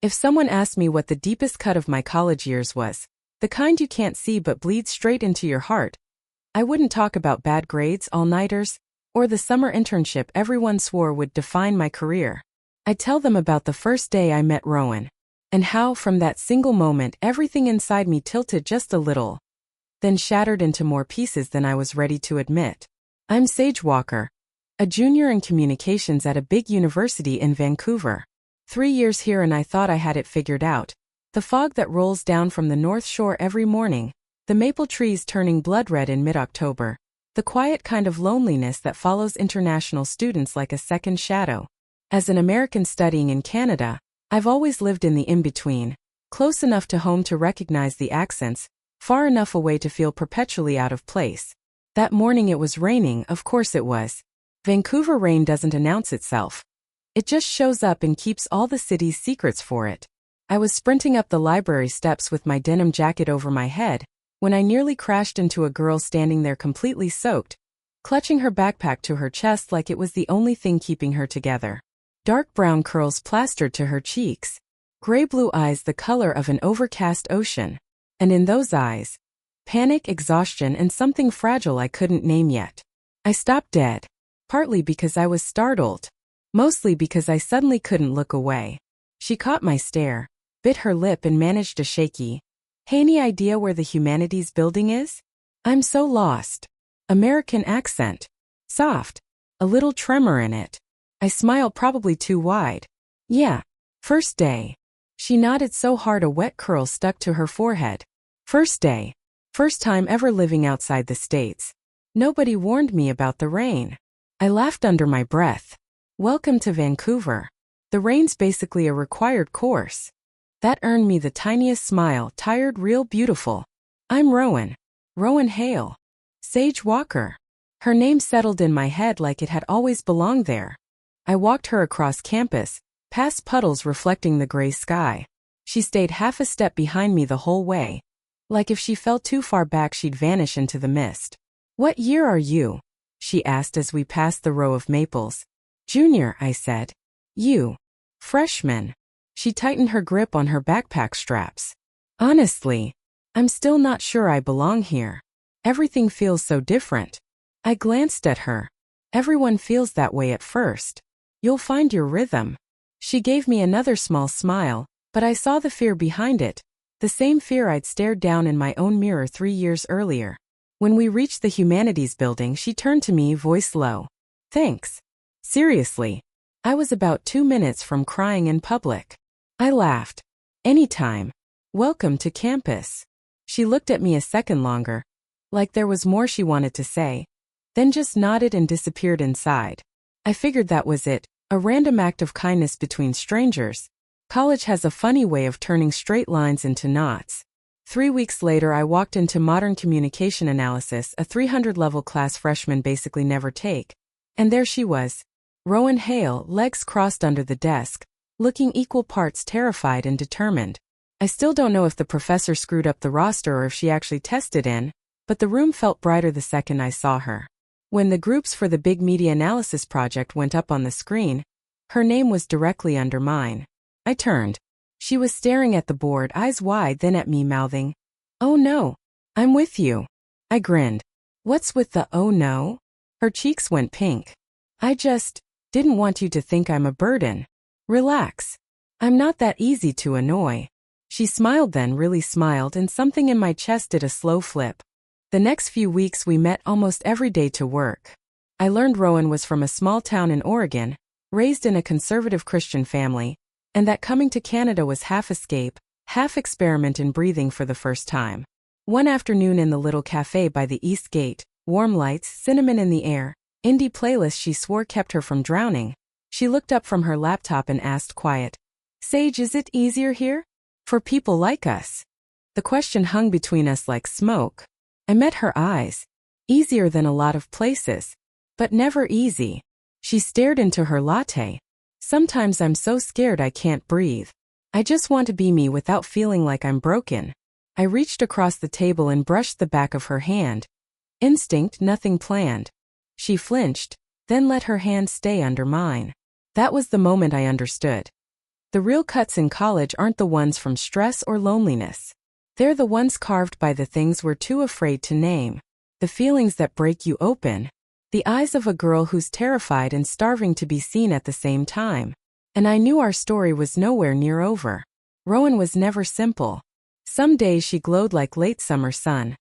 If someone asked me what the deepest cut of my college years was, the kind you can't see but bleeds straight into your heart, I wouldn't talk about bad grades, all-nighters, or the summer internship everyone swore would define my career. I'd tell them about the first day I met Rowan, and how, from that single moment, everything inside me tilted just a little, then shattered into more pieces than I was ready to admit. I'm Sage Walker, a junior in communications at a big university in Vancouver. 3 years here and I thought I had it figured out. The fog that rolls down from the North Shore every morning, the maple trees turning blood red in mid-October, the quiet kind of loneliness that follows international students like a second shadow. As an American studying in Canada, I've always lived in the in-between, close enough to home to recognize the accents, far enough away to feel perpetually out of place. That morning it was raining, of course it was. Vancouver rain doesn't announce itself. It just shows up and keeps all the city's secrets for it. I was sprinting up the library steps with my denim jacket over my head, when I nearly crashed into a girl standing there completely soaked, clutching her backpack to her chest like it was the only thing keeping her together. Dark brown curls plastered to her cheeks, gray-blue eyes the color of an overcast ocean, and in those eyes, panic, exhaustion, and something fragile I couldn't name yet. I stopped dead, partly because I was startled, mostly because I suddenly couldn't look away. She caught my stare, bit her lip and managed a shaky, "Hey, any idea where the humanities building is?" I'm so lost. American accent. Soft. A little tremor in it. I smiled probably too wide. "Yeah. First day." She nodded so hard a wet curl stuck to her forehead. "First day. First time ever living outside the States. Nobody warned me about the rain." I laughed under my breath. "Welcome to Vancouver. The rain's basically a required course." That earned me the tiniest smile, tired, real beautiful. "I'm Rowan. Rowan Hale. Sage Walker." Her name settled in my head like it had always belonged there. I walked her across campus, past puddles reflecting the gray sky. She stayed half a step behind me the whole way, like if she fell too far back she'd vanish into the mist. "What year are you?" she asked as we passed the row of maples. "Junior," I said. "You?" "Freshman." She tightened her grip on her backpack straps. "Honestly, I'm still not sure I belong here. Everything feels so different." I glanced at her. "Everyone feels that way at first. You'll find your rhythm." She gave me another small smile, but I saw the fear behind it, the same fear I'd stared down in my own mirror 3 years earlier. When we reached the humanities building, she turned to me, voice low. "Thanks. Seriously." I was about 2 minutes from crying in public. I laughed. "Anytime. Welcome to campus." She looked at me a second longer, like there was more she wanted to say, then just nodded and disappeared inside. I figured that was it, a random act of kindness between strangers. College has a funny way of turning straight lines into knots. 3 weeks later I walked into modern communication analysis, a 300-level class freshmen basically never take. And there she was. Rowan Hale, legs crossed under the desk, looking equal parts terrified and determined. I still don't know if the professor screwed up the roster or if she actually tested in, but the room felt brighter the second I saw her. When the groups for the big media analysis project went up on the screen, her name was directly under mine. I turned. She was staring at the board, eyes wide, then at me, mouthing, "Oh no, I'm with you." I grinned. "What's with the oh no?" Her cheeks went pink. "I just didn't want you to think I'm a burden. Relax. I'm not that easy to annoy." She smiled, then really smiled, and something in my chest did a slow flip. The next few weeks we met almost every day to work. I learned Rowan was from a small town in Oregon, raised in a conservative Christian family, and that coming to Canada was half escape, half experiment in breathing for the first time. One afternoon in the little cafe by the East Gate, warm lights, cinnamon in the air, indie playlist she swore kept her from drowning, she looked up from her laptop and asked quiet, "Sage, is it easier here? For people like us?" The question hung between us like smoke. I met her eyes. Easier than a lot of places, but never easy. She stared into her latte. "Sometimes I'm so scared I can't breathe. I just want to be me without feeling like I'm broken." I reached across the table and brushed the back of her hand. Instinct, nothing planned. She flinched, then let her hand stay under mine. That was the moment I understood. The real cuts in college aren't the ones from stress or loneliness. They're the ones carved by the things we're too afraid to name. The feelings that break you open. The eyes of a girl who's terrified and starving to be seen at the same time. And I knew our story was nowhere near over. Rowan was never simple. Some days she glowed like late summer sun.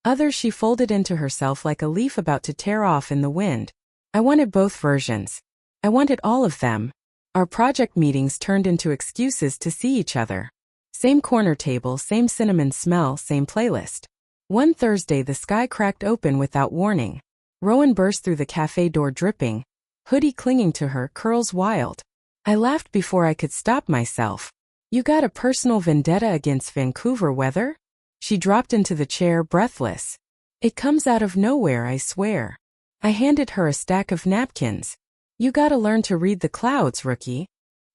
Others she folded into herself like a leaf about to tear off in the wind. I wanted both versions. I wanted all of them. Our project meetings turned into excuses to see each other. Same corner table, same cinnamon smell, same playlist. One Thursday the sky cracked open without warning. Rowan burst through the cafe door dripping, hoodie clinging to her, curls wild. I laughed before I could stop myself. You got a personal vendetta against Vancouver weather? She dropped into the chair, breathless. It comes out of nowhere, I swear. I handed her a stack of napkins. You gotta learn to read the clouds, rookie.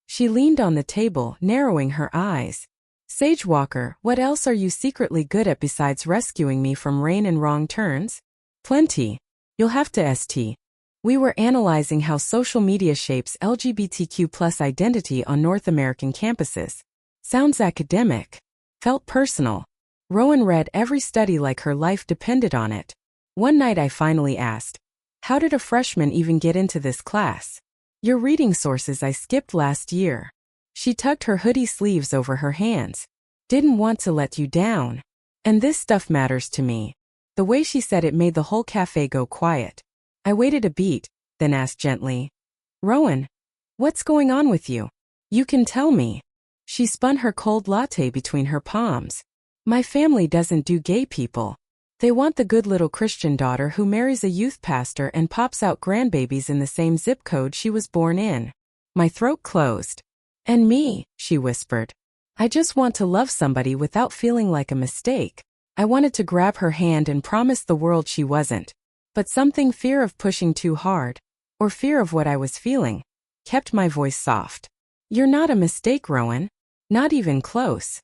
She leaned on the table, narrowing her eyes. Sage Walker, what else are you secretly good at besides rescuing me from rain and wrong turns? Plenty. You'll have to st. We were analyzing how social media shapes LGBTQ+ identity on North American campuses. Sounds academic. Felt personal. Rowan read every study like her life depended on it. One night I finally asked, how did a freshman even get into this class? Your reading sources I skipped last year. She tucked her hoodie sleeves over her hands. Didn't want to let you down. And this stuff matters to me. The way she said it made the whole cafe go quiet. I waited a beat, then asked gently, Rowan, what's going on with you? You can tell me. She spun her cold latte between her palms. My family doesn't do gay people. They want the good little Christian daughter who marries a youth pastor and pops out grandbabies in the same zip code she was born in. My throat closed. And me, she whispered. I just want to love somebody without feeling like a mistake. I wanted to grab her hand and promise the world she wasn't. But something, fear of pushing too hard, or fear of what I was feeling, kept my voice soft. You're not a mistake, Rowan. Not even close.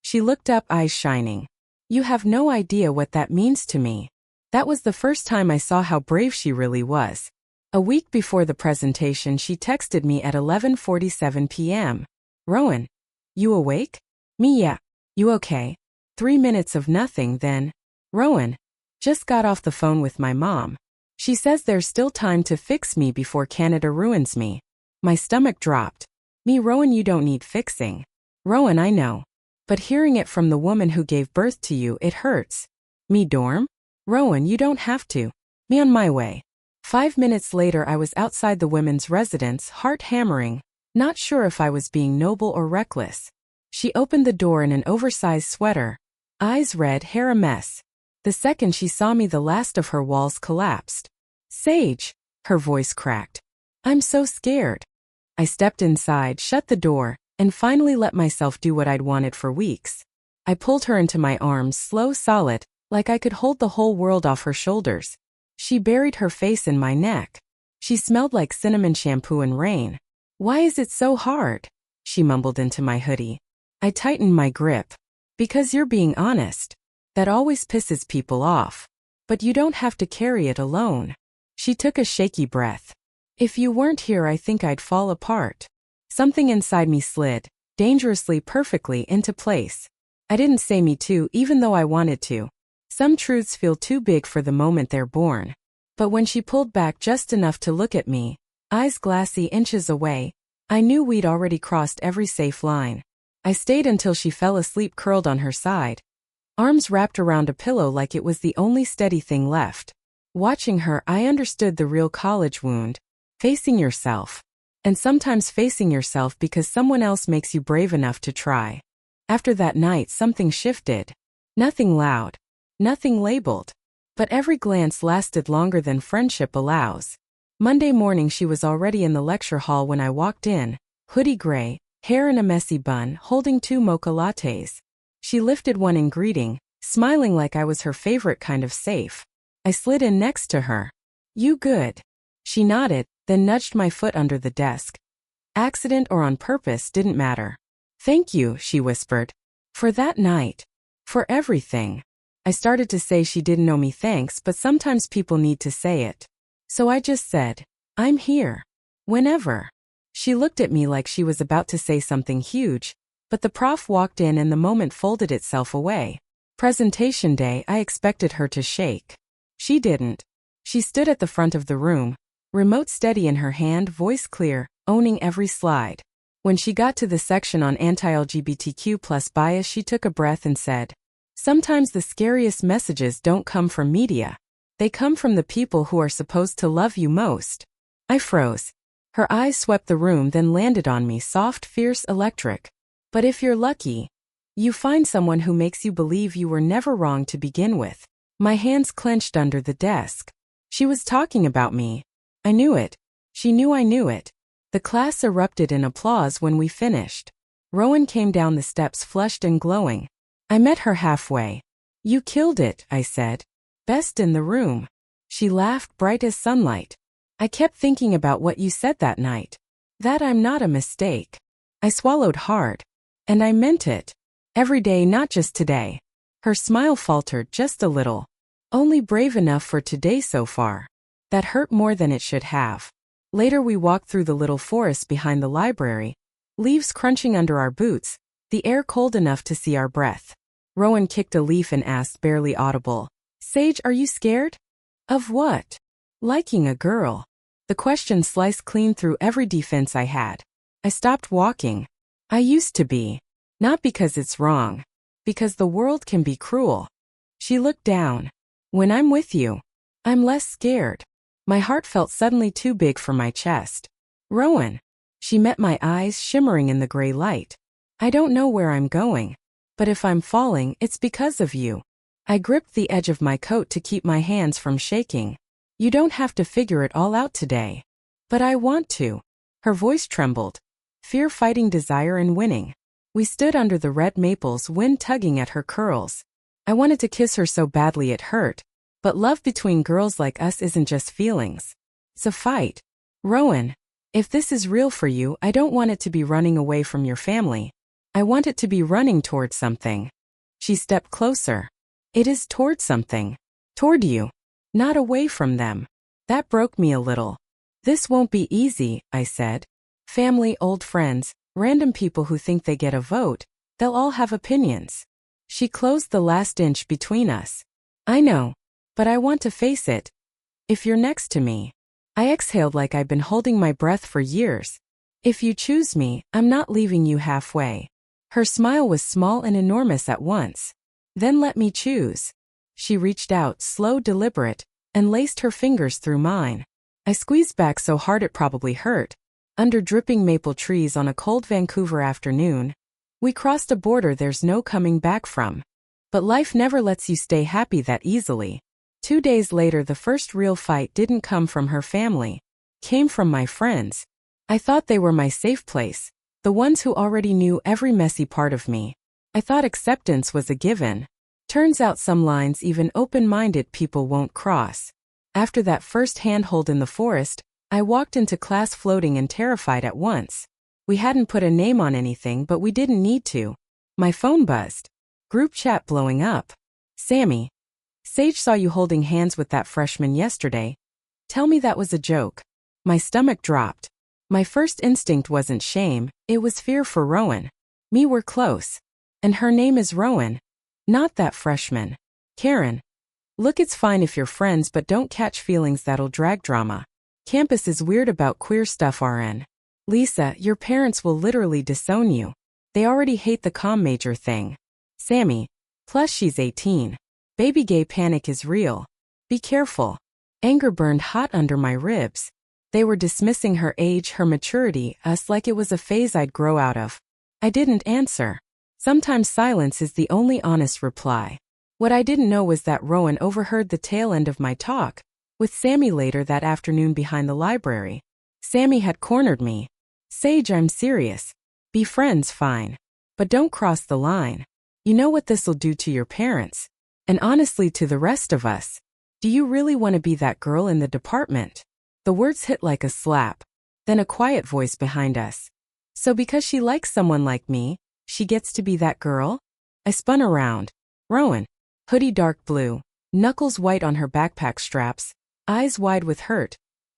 She looked up, eyes shining. You have no idea what that means to me. That was the first time I saw how brave she really was. A week before the presentation she texted me at 11:47 p.m. Rowan, you awake? Me, yeah. You okay? 3 minutes of nothing, then. Rowan, just got off the phone with my mom. She says there's still time to fix me before Canada ruins me. My stomach dropped. Me, Rowan, you don't need fixing. Rowan, I know. But hearing it from the woman who gave birth to you, it hurts. Me, dorm? Rowan, you don't have to. Me, on my way. 5 minutes later I was outside the women's residence, heart hammering, not sure if I was being noble or reckless. She opened the door in an oversized sweater. Eyes red, hair a mess. The second she saw me the last of her walls collapsed. Sage, her voice cracked. I'm so scared. I stepped inside, shut the door, and finally let myself do what I'd wanted for weeks. I pulled her into my arms, slow, solid, like I could hold the whole world off her shoulders. She buried her face in my neck. She smelled like cinnamon shampoo and rain. Why is it so hard? She mumbled into my hoodie. I tightened my grip. Because you're being honest. That always pisses people off. But you don't have to carry it alone. She took a shaky breath. If you weren't here, I think I'd fall apart. Something inside me slid, dangerously, perfectly, into place. I didn't say me too, even though I wanted to. Some truths feel too big for the moment they're born. But when she pulled back just enough to look at me, eyes glassy, inches away, I knew we'd already crossed every safe line. I stayed until she fell asleep, curled on her side, arms wrapped around a pillow like it was the only steady thing left. Watching her, I understood the real college wound. Facing yourself. And sometimes facing yourself because someone else makes you brave enough to try. After that night, something shifted. Nothing loud. Nothing labeled. But every glance lasted longer than friendship allows. Monday morning she was already in the lecture hall when I walked in, hoodie gray, hair in a messy bun, holding 2 mocha lattes. She lifted one in greeting, smiling like I was her favorite kind of safe. I slid in next to her. You good? She nodded, then nudged my foot under the desk. Accident or on purpose didn't matter. Thank you, she whispered. For that night. For everything. I started to say she didn't owe me thanks, but sometimes people need to say it. So I just said, I'm here. Whenever. She looked at me like she was about to say something huge, but the prof walked in and the moment folded itself away. Presentation day, I expected her to shake. She didn't. She stood at the front of the room, remote steady in her hand, voice clear, owning every slide. When she got to the section on anti-LGBTQ+ bias, she took a breath and said, "Sometimes the scariest messages don't come from media. They come from the people who are supposed to love you most." I froze. Her eyes swept the room, then landed on me, soft, fierce, electric. "But if you're lucky, you find someone who makes you believe you were never wrong to begin with." My hands clenched under the desk. She was talking about me. I knew it. She knew I knew it. The class erupted in applause when we finished. Rowan came down the steps, flushed and glowing. I met her halfway. "You killed it," I said. "Best in the room." She laughed, bright as sunlight. "I kept thinking about what you said that night. That I'm not a mistake." I swallowed hard. "And I meant it. Every day, not just today." Her smile faltered just a little. "Only brave enough for today so far." That hurt more than it should have. Later we walked through the little forest behind the library, leaves crunching under our boots, the air cold enough to see our breath. Rowan kicked a leaf and asked, barely audible, "Sage, are you scared?" "Of what?" "Liking a girl." The question sliced clean through every defense I had. I stopped walking. "I used to be. Not because it's wrong. Because the world can be cruel." She looked down. "When I'm with you, I'm less scared." My heart felt suddenly too big for my chest. "Rowan." She met my eyes, shimmering in the gray light. "I don't know where I'm going. But if I'm falling, it's because of you." I gripped the edge of my coat to keep my hands from shaking. "You don't have to figure it all out today." "But I want to." Her voice trembled. Fear fighting desire and winning. We stood under the red maples, wind tugging at her curls. I wanted to kiss her so badly it hurt. But love between girls like us isn't just feelings. It's a fight. "Rowan, if this is real for you, I don't want it to be running away from your family. I want it to be running toward something." She stepped closer. "It is toward something. Toward you. Not away from them." That broke me a little. "This won't be easy," I said. "Family, old friends, random people who think they get a vote, they'll all have opinions." She closed the last inch between us. "I know. But I want to face it. If you're next to me." I exhaled like I'd been holding my breath for years. "If you choose me, I'm not leaving you halfway." Her smile was small and enormous at once. "Then let me choose." She reached out, slow, deliberate, and laced her fingers through mine. I squeezed back so hard it probably hurt. Under dripping maple trees on a cold Vancouver afternoon, we crossed a border there's no coming back from. But life never lets you stay happy that easily. 2 days later, the first real fight didn't come from her family. Came from my friends. I thought they were my safe place, the ones who already knew every messy part of me. I thought acceptance was a given. Turns out some lines even open-minded people won't cross. After that first handhold in the forest, I walked into class floating and terrified at once. We hadn't put a name on anything, but we didn't need to. My phone buzzed. Group chat blowing up. "Sammy, Sage saw you holding hands with that freshman yesterday. Tell me that was a joke." My stomach dropped. My first instinct wasn't shame, it was fear for Rowan. Me were close. And her name is Rowan. Not that freshman. "Karen. Look, it's fine if you're friends, but don't catch feelings that'll drag drama. Campus is weird about queer stuff, RN. Lisa, your parents will literally disown you. They already hate the comm major thing. Sammy. Plus she's 18. Baby gay panic is real. Be careful." Anger burned hot under my ribs. They were dismissing her age, her maturity, us like it was a phase I'd grow out of. I didn't answer. Sometimes silence is the only honest reply. What I didn't know was that Rowan overheard the tail end of my talk with Sammy later that afternoon behind the library. Sammy had cornered me. "Sage, I'm serious. Be friends, fine. But don't cross the line. You know what this'll do to your parents. And honestly to the rest of us. Do you really want to be that girl in the department?" The words hit like a slap. Then a quiet voice behind us. "So because she likes someone like me, she gets to be that girl?" I spun around. Rowan. Hoodie dark blue, knuckles white on her backpack straps, eyes wide with hurt.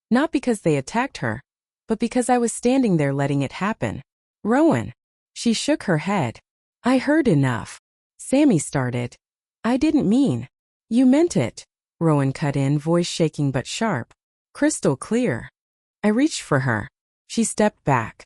Not because they attacked her, but because I was standing there letting it happen. Rowan. She shook her head. I heard enough. Sammy started. I didn't mean. You meant it. Rowan cut in, voice shaking but sharp. Crystal clear. I reached for her. She stepped back.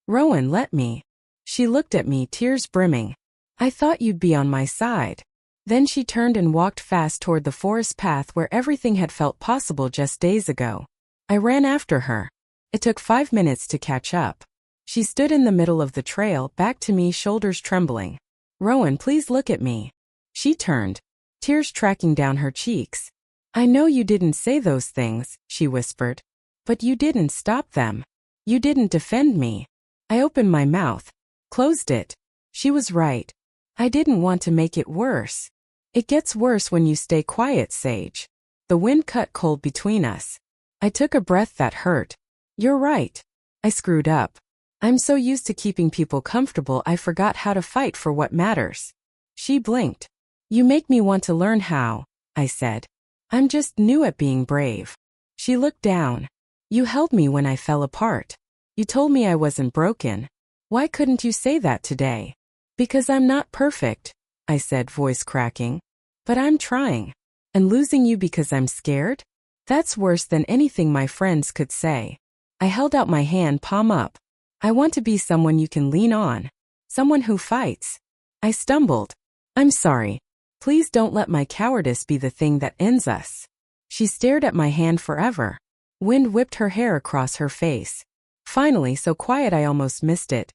Rowan, let me. She looked at me, tears brimming. I thought you'd be on my side. Then she turned and walked fast toward the forest path where everything had felt possible just days ago. I ran after her. It took 5 minutes to catch up. She stood in the middle of the trail, back to me, shoulders trembling. Rowan, please look at me. She turned, tears tracking down her cheeks. I know you didn't say those things, she whispered. But you didn't stop them. You didn't defend me. I opened my mouth, closed it. She was right. I didn't want to make it worse. It gets worse when you stay quiet, Sage. The wind cut cold between us. I took a breath that hurt. You're right. I screwed up. I'm so used to keeping people comfortable I forgot how to fight for what matters. She blinked. You make me want to learn how, I said. I'm just new at being brave. She looked down. You held me when I fell apart. You told me I wasn't broken. Why couldn't you say that today? Because I'm not perfect, I said, voice cracking. But I'm trying. And losing you because I'm scared? That's worse than anything my friends could say. I held out my hand, palm up. I want to be someone you can lean on. Someone who fights. I stumbled. I'm sorry. Please don't let my cowardice be the thing that ends us. She stared at my hand forever. Wind whipped her hair across her face. Finally, so quiet I almost missed it.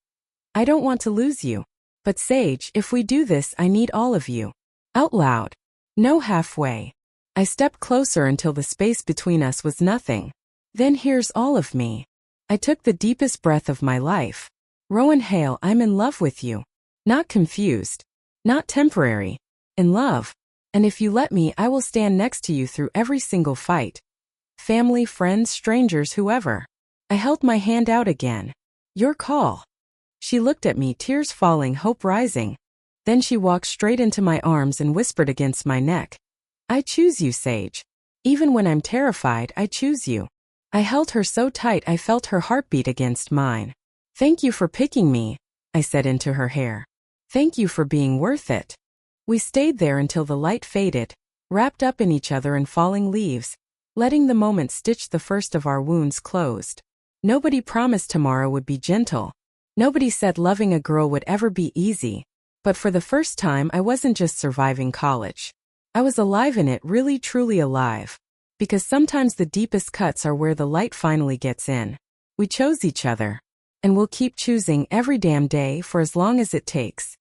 I don't want to lose you. But Sage, if we do this, I need all of you. Out loud. No halfway. I stepped closer until the space between us was nothing. Then here's all of me. I took the deepest breath of my life. Rowan Hale, I'm in love with you. Not confused. Not temporary. In love. And if you let me, I will stand next to you through every single fight. Family, friends, strangers, whoever. I held my hand out again. Your call. She looked at me, tears falling, hope rising. Then she walked straight into my arms and whispered against my neck. I choose you, Sage. Even when I'm terrified, I choose you. I held her so tight I felt her heartbeat against mine. Thank you for picking me, I said into her hair. Thank you for being worth it. We stayed there until the light faded, wrapped up in each other in falling leaves, letting the moment stitch the first of our wounds closed. Nobody promised tomorrow would be gentle. Nobody said loving a girl would ever be easy. But for the first time, I wasn't just surviving college. I was alive in it, really truly alive. Because sometimes the deepest cuts are where the light finally gets in. We chose each other. And we'll keep choosing every damn day for as long as it takes.